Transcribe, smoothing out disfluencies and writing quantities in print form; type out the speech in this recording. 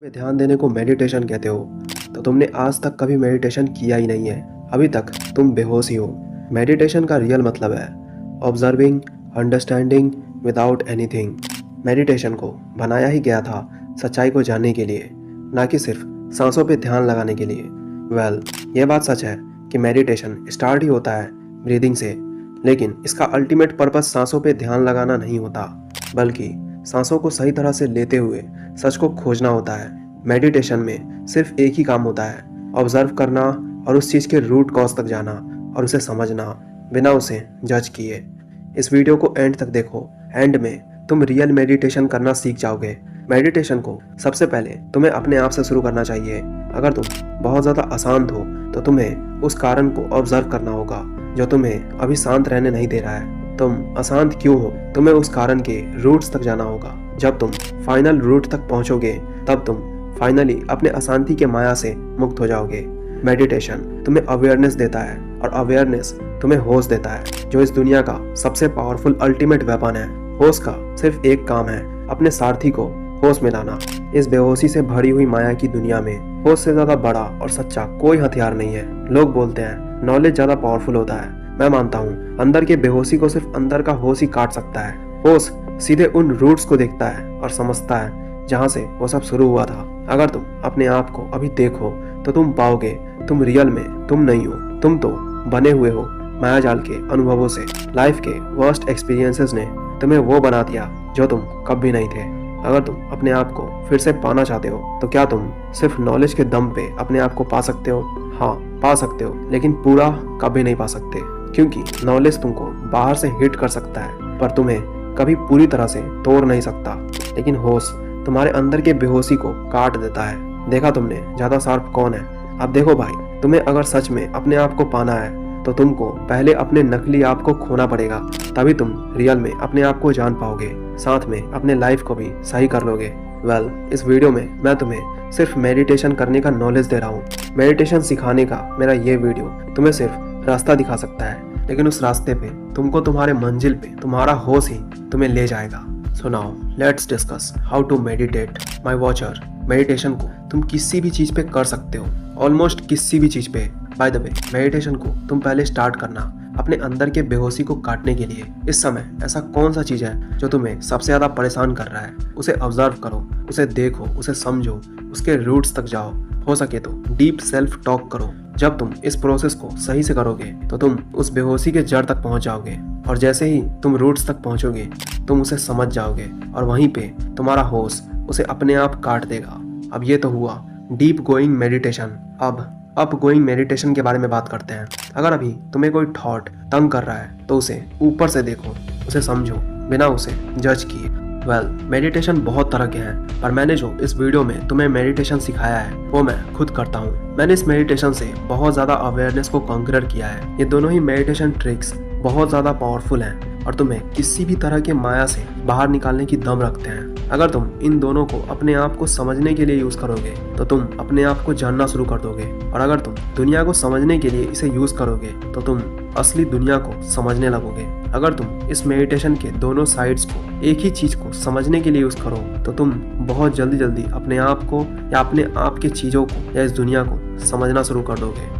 में ध्यान देने को मेडिटेशन कहते हो तो तुमने आज तक कभी मेडिटेशन किया ही नहीं है। अभी तक तुम बेहोश ही हो। मेडिटेशन का रियल मतलब है observing, understanding without anything. Meditation को बनाया ही गया था सच्चाई को जानने के लिए, ना कि सिर्फ सांसों पे ध्यान लगाने के लिए। ये बात सच है कि मेडिटेशन स्टार्ट ही होता है ब्रीदिंग से, लेकिन इसका अल्टीमेट पर्पस सांसों पे ध्यान लगाना नहीं होता, बल्कि सांसों को सही तरह से लेते हुए सच को खोजना होता है। मेडिटेशन में सिर्फ एक ही काम होता है, ऑब्जर्व करना और उस चीज़ के रूट कॉज तक जाना और उसे समझना बिना उसे जज किए। इस वीडियो को एंड तक देखो। एंड में तुम रियल मेडिटेशन करना सीख जाओगे। मेडिटेशन को सबसे पहले तुम्हें अपने आप से शुरू करना चाहिए। अगर तुम बहुत ज़्यादा अशांत हो तो तुम्हें उस कारण को ऑब्जर्व करना होगा जो तुम्हें अभी शांत रहने नहीं दे रहा है। तुम अशांत क्यों हो, तुम्हें उस कारण के रूट्स तक जाना होगा। जब तुम फाइनल रूट तक पहुंचोगे तब तुम फाइनली अपने अशांति के माया से मुक्त हो जाओगे। मेडिटेशन तुम्हें अवेयरनेस देता है और अवेयरनेस तुम्हें होश देता है, जो इस दुनिया का सबसे पावरफुल अल्टीमेट वेपन है। होश का सिर्फ एक काम है, अपने सारथी को होश में लाना। इस बेहोशी से भरी हुई माया की दुनिया में होश से ज्यादा बड़ा और सच्चा कोई हथियार नहीं है। लोग बोलते हैं नॉलेज ज्यादा पावरफुल होता है। मैं मानता हूँ अंदर के बेहोशी को सिर्फ अंदर का होश ही काट सकता है। होश सीधे उन रूट्स को देखता है और समझता है जहाँ से वो सब शुरू हुआ था। अगर तुम अपने आप को अभी देखो तो तुम पाओगे तुम रियल में तुम नहीं हो। तुम तो बने हुए हो मायाजाल के अनुभवों से। लाइफ के वर्स्ट एक्सपीरियंसेस ने तुम्हें वो बना दिया जो तुम कभी नहीं थे। अगर तुम अपने आप को फिर से पाना चाहते हो तो क्या तुम सिर्फ नॉलेज के दम पे अपने आप को पा सकते हो? हाँ, पा सकते हो, लेकिन पूरा कभी नहीं पा सकते, क्योंकि नॉलेज तुमको बाहर से हिट कर सकता है पर तुम्हें कभी पूरी तरह से तोड़ नहीं सकता। लेकिन होश तुम्हारे अंदर के बेहोशी को काट देता है। देखा तुमने ज्यादा शार्प कौन है? अब देखो भाई, तुम्हें अगर सच में अपने आप को पाना है तो तुमको पहले अपने नकली आप को खोना पड़ेगा, तभी तुम रियल में अपने आप को जान पाओगे, साथ में अपने लाइफ को भी सही कर लोगे। इस वीडियो में मैं तुम्हें सिर्फ मेडिटेशन करने का नॉलेज दे रहा हूँ। मेडिटेशन सिखाने का मेरा ये वीडियो तुम्हें सिर्फ रास्ता दिखा सकता है, लेकिन उस रास्ते पे तुमको तुम्हारे मंजिल पे तुम्हारा होश ही तुम्हें ले जाएगा। So now let's discuss how to meditate my watcher. Meditation को तुम किसी भी चीज पे कर सकते हो, ऑलमोस्ट किसी भी चीज पे। बाय द वे, मेडिटेशन को तुम पहले स्टार्ट करना अपने अंदर के बेहोशी को काटने के लिए। इस समय ऐसा कौन सा चीज है जो तुम्हें सबसे ज्यादा परेशान कर रहा है? उसे ऑब्जर्व करो, उसे देखो, उसे समझो, उसके रूट्स तक जाओ। हो सके तो डीप सेल्फ टॉक करो। जब तुम इस प्रोसेस को सही से करोगे तो तुम उस बेहोशी के जड़ तक पहुंच जाओगे, और जैसे ही तुम रूट्स तक पहुंचोगे तुम उसे समझ जाओगे और वहीं पे तुम्हारा होश उसे अपने आप काट देगा। अब ये तो हुआ डीप गोइंग मेडिटेशन। अब अप गोइंग मेडिटेशन के बारे में बात करते हैं। अगर अभी तुम्हें कोई थॉट तंग कर रहा है तो उसे ऊपर से देखो, उसे समझो बिना उसे जज किए। मेडिटेशन बहुत तरह के हैं, पर मैंने जो इस वीडियो में तुम्हें मेडिटेशन सिखाया है वो मैं खुद करता हूँ। मैंने इस मेडिटेशन से बहुत ज़्यादा अवेयरनेस को कॉन्करर किया है। ये दोनों ही मेडिटेशन ट्रिक्स बहुत ज़्यादा पावरफुल हैं और तुम्हें किसी भी तरह के माया से बाहर निकालने की दम रखते हैं। अगर तुम इन दोनों को अपने आप को समझने के लिए यूज़ करोगे तो तुम अपने आप को जानना शुरू कर दोगे, और अगर तुम दुनिया को समझने के लिए इसे यूज़ करोगे तो तुम असली दुनिया को समझने लगोगे। अगर तुम इस मेडिटेशन के दोनों साइड्स को, एक ही चीज़ को समझने के लिए यूज़ करो तो तुम बहुत जल्दी अपने आप को या अपने आप के चीज़ों को या इस दुनिया को समझना शुरू कर दोगे।